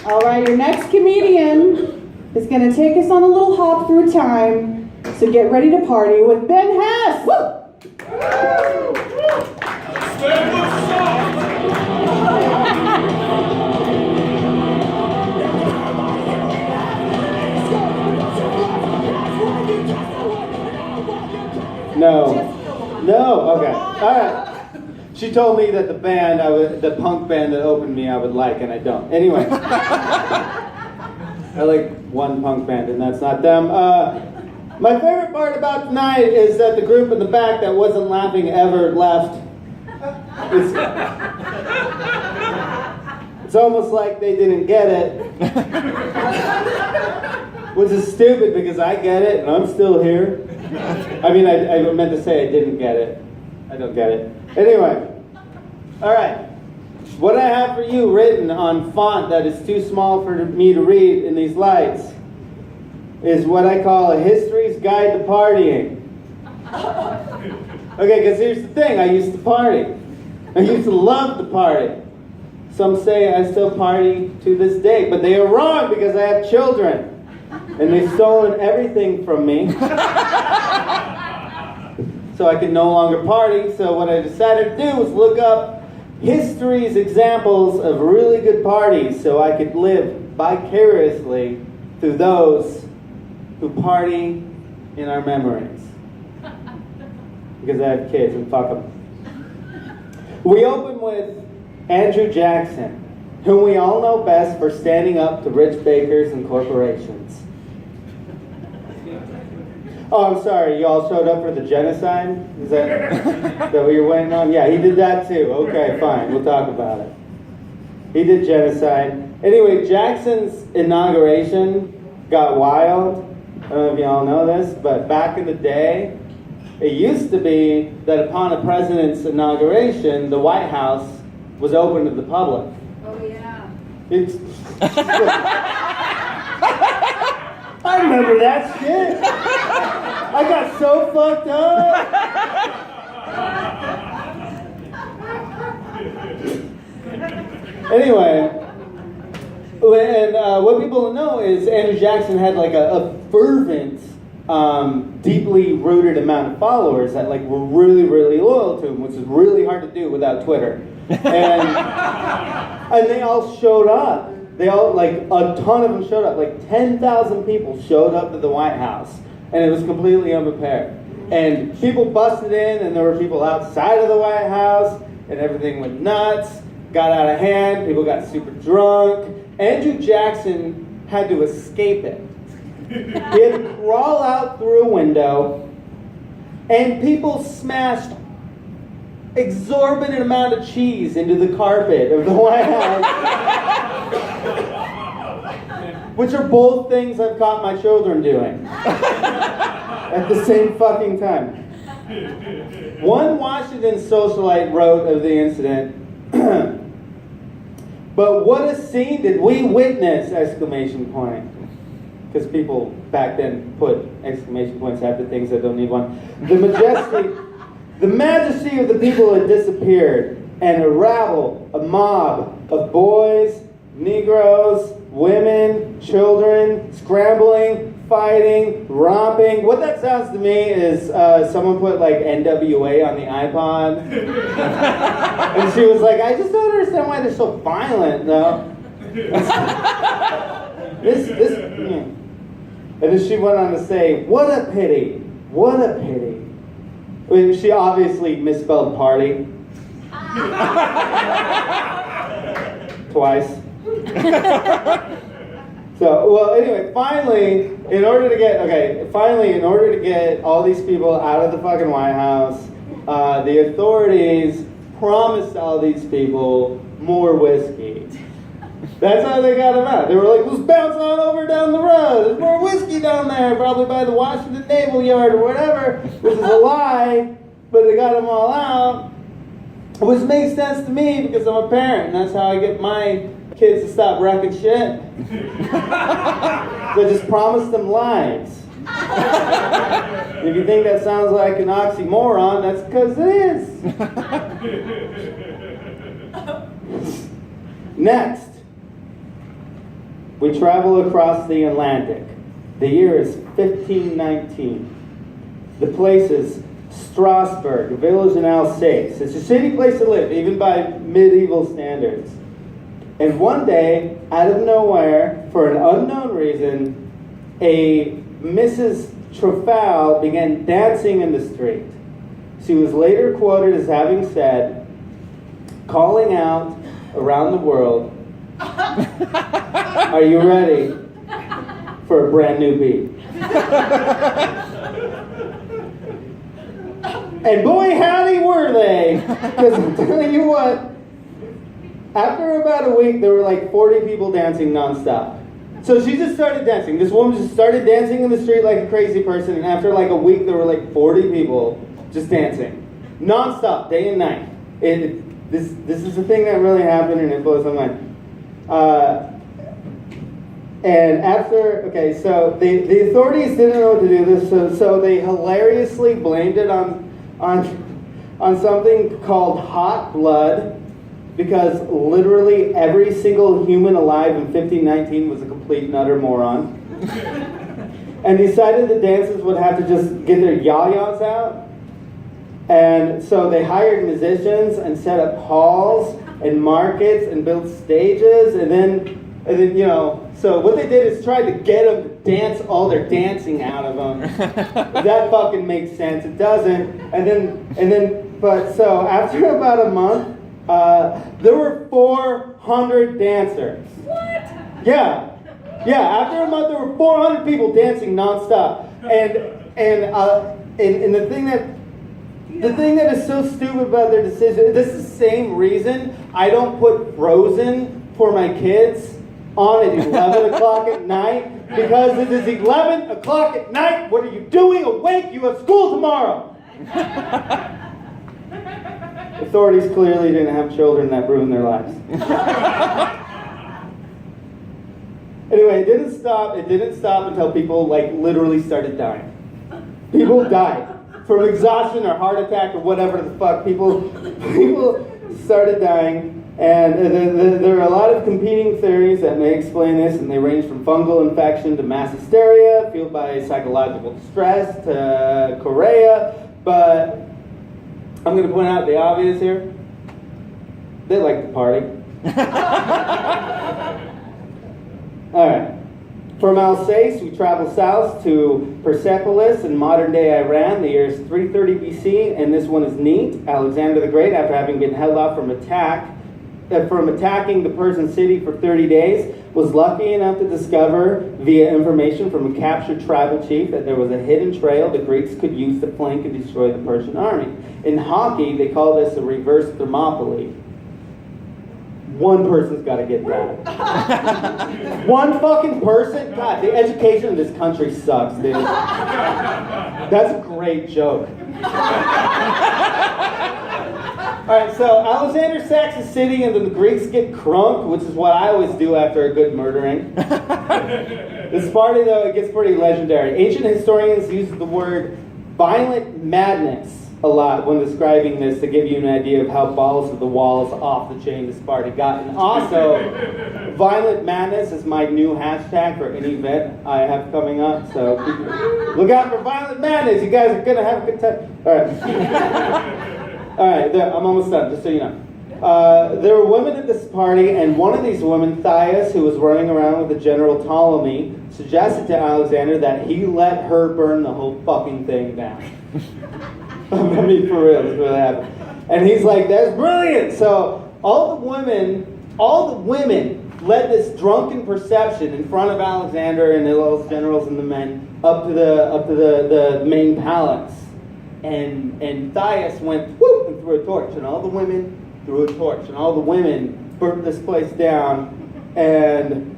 All right, your next comedian is going to take us on a little hop through time. So get ready to party with Ben Hess. Woo! No, okay, all right. She told me that the punk band that opened me, I would like, and I don't. Anyway, I like one punk band, and that's not them. My favorite part about tonight is that the group in the back that wasn't laughing ever left. It's almost like they didn't get it. Which is stupid because I get it and I'm still here. I mean, I meant to say I didn't get it. I don't get it. Anyway, all right. What I have for you written on font that is too small for me to read in these lights is what I call a history's guide to partying. Okay, because here's the thing. I used to party. I used to love to party. Some say I still party to this day, but they are wrong because I have children. And they've stolen everything from me. So I can no longer party. So what I decided to do was look up history's examples of really good parties so I could live vicariously through those who party in our memories. Because I have kids and fuck them. We open with Andrew Jackson, whom we all know best for standing up to rich bakers and corporations. Oh, I'm sorry, you all showed up for the genocide? Is that what you're waiting on? Yeah, he did that too. Okay, fine, we'll talk about it. He did genocide. Anyway, Jackson's inauguration got wild. I don't know if you all know this, but back in the day, it used to be that upon a president's inauguration, the White House was open to the public. Oh, yeah. I remember that shit. I got so fucked up. Anyway, and what people don't know is Andrew Jackson had like a fervent, deeply rooted amount of followers that like were really, really loyal to him, which is really hard to do without Twitter. And they all showed up. They all, like, a ton of them showed up. Like 10,000 people showed up to the White House, and it was completely unprepared. And people busted in, and there were people outside of the White House, and everything went nuts, got out of hand, people got super drunk. Andrew Jackson had to escape it. He had to crawl out through a window, and people smashed exorbitant amount of cheese into the carpet of the White House. Which are both things I've caught my children doing. At the same fucking time. One Washington socialite wrote of the incident, but what a scene did we witness! Exclamation point. Because people back then put exclamation points after things that don't need one. The majesty of the people had disappeared, and a rabble, a mob of boys, Negroes, women, children, scrambling, fighting, romping. What that sounds to me is someone put like NWA on the iPod. And she was like, I just don't understand why they're so violent though. And then she went on to say, what a pity, what a pity. I mean, she obviously misspelled party. Twice. So, well, anyway, finally, in order to get all these people out of the fucking White House, the authorities promised all these people more whiskey. That's how they got them out. They were like, let's bounce on over down the road. There's more whiskey down there, probably by the Washington Naval Yard or whatever, which is a lie, but they got them all out. Which makes sense to me because I'm a parent, and that's how I get my kids to stop wrecking shit. So I just promise them lives. If you think that sounds like an oxymoron, that's because it is. Next. We travel across the Atlantic. The year is 1519. The place is Strasbourg, a village in Alsace. It's a shitty place to live, even by medieval standards. And one day, out of nowhere, for an unknown reason, a Mrs. Truffaut began dancing in the street. She was later quoted as having said, calling out around the world, "Are you ready for a brand new beat?" And boy, howdy were they! Because I'm telling you what, after about a week, there were like 40 people dancing nonstop. So she just started dancing. This woman just started dancing in the street like a crazy person, and after like a week, there were like 40 people just dancing nonstop, day and night. This is a thing that really happened, and it blows my mind. And after, okay, so the authorities didn't know what to do this, so they hilariously blamed it on something called hot blood, because literally every single human alive in 1519 was a complete and utter moron. And decided the dancers would have to just get their yayas out. And so they hired musicians and set up halls and markets and built stages, and then you know, so what they did is try to get them to dance all their dancing out of them. That fucking makes sense. It doesn't. But so after about a month, there were 400 dancers. What? Yeah. After a month, there were 400 people dancing nonstop. And the thing that is so stupid about their decision, this is the same reason I don't put Frozen for my kids on at 11 o'clock at night, because it is 11 o'clock at night. What are you doing awake? You have school tomorrow. Authorities clearly didn't have children that ruined their lives. Anyway, it didn't stop until people like literally started dying. People died from exhaustion or heart attack or whatever the fuck. People started dying. And there are a lot of competing theories that may explain this, and they range from fungal infection to mass hysteria, fueled by psychological distress, to chorea. But I'm going to point out the obvious here. They like to party. All right. From Alsace, we travel south to Persepolis in modern-day Iran. The year is 330 BC, and this one is neat. Alexander the Great, after having been held off from attacking the Persian city for 30 days, was lucky enough to discover, via information from a captured tribal chief, that there was a hidden trail the Greeks could use to flank and destroy the Persian army. In hockey, they call this a reverse Thermopylae. One person's got to get that. One fucking person? God, the education in this country sucks, dude. That's a great joke. Alright, so Alexander sacks the city and then the Greeks get crunk, which is what I always do after a good murdering. This party, though, it gets pretty legendary. Ancient historians use the word violent madness a lot when describing this, to give you an idea of how balls to the walls off the chain this party got. And also, violent madness is my new hashtag for any event I have coming up. So look out for violent madness. You guys are going to have a good time. All right. All right, I'm almost done, just so you know. There were women at this party, and one of these women, Thias, who was running around with the general Ptolemy, suggested to Alexander that he let her burn the whole fucking thing down. I mean, for real, this really happened. And he's like, that's brilliant! So all the women led this drunken procession in front of Alexander and all his generals and the men up to the main palace. And Thias went whoop and threw a torch, and all the women threw a torch, and all the women burnt this place down, and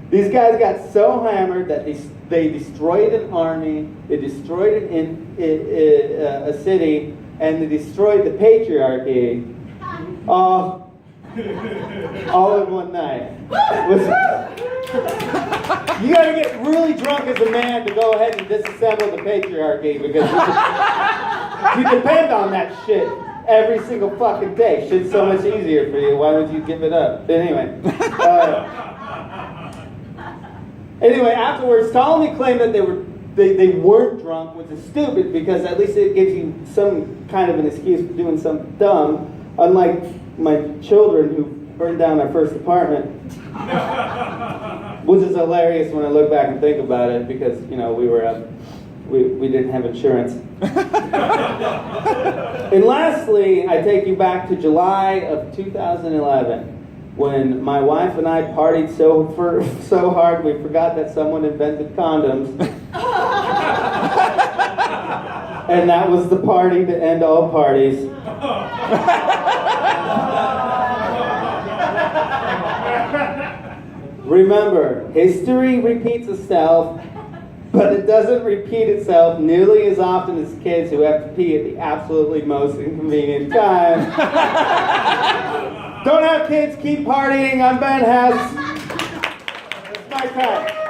these guys got so hammered that they destroyed an army, they destroyed a city, and they destroyed the patriarchy, all in one night. You gotta get really drunk as a man to go ahead and disassemble the patriarchy, because you depend on that shit. every single fucking day. Shit's so much easier for you. Why would you give it up? Anyway. Anyway, afterwards, Ptolemy claimed that they weren't drunk, which is stupid because at least it gives you some kind of an excuse for doing something dumb. Unlike my children who burned down our first apartment, which is hilarious when I look back and think about it because we didn't have insurance. And lastly, I take you back to July of 2011. When my wife and I partied so hard we forgot that someone invented condoms. And that was the party to end all parties. Remember, history repeats itself, but it doesn't repeat itself nearly as often as kids who have to pee at the absolutely most inconvenient time. Don't have kids, keep partying. I'm Ben Hess. That's my time.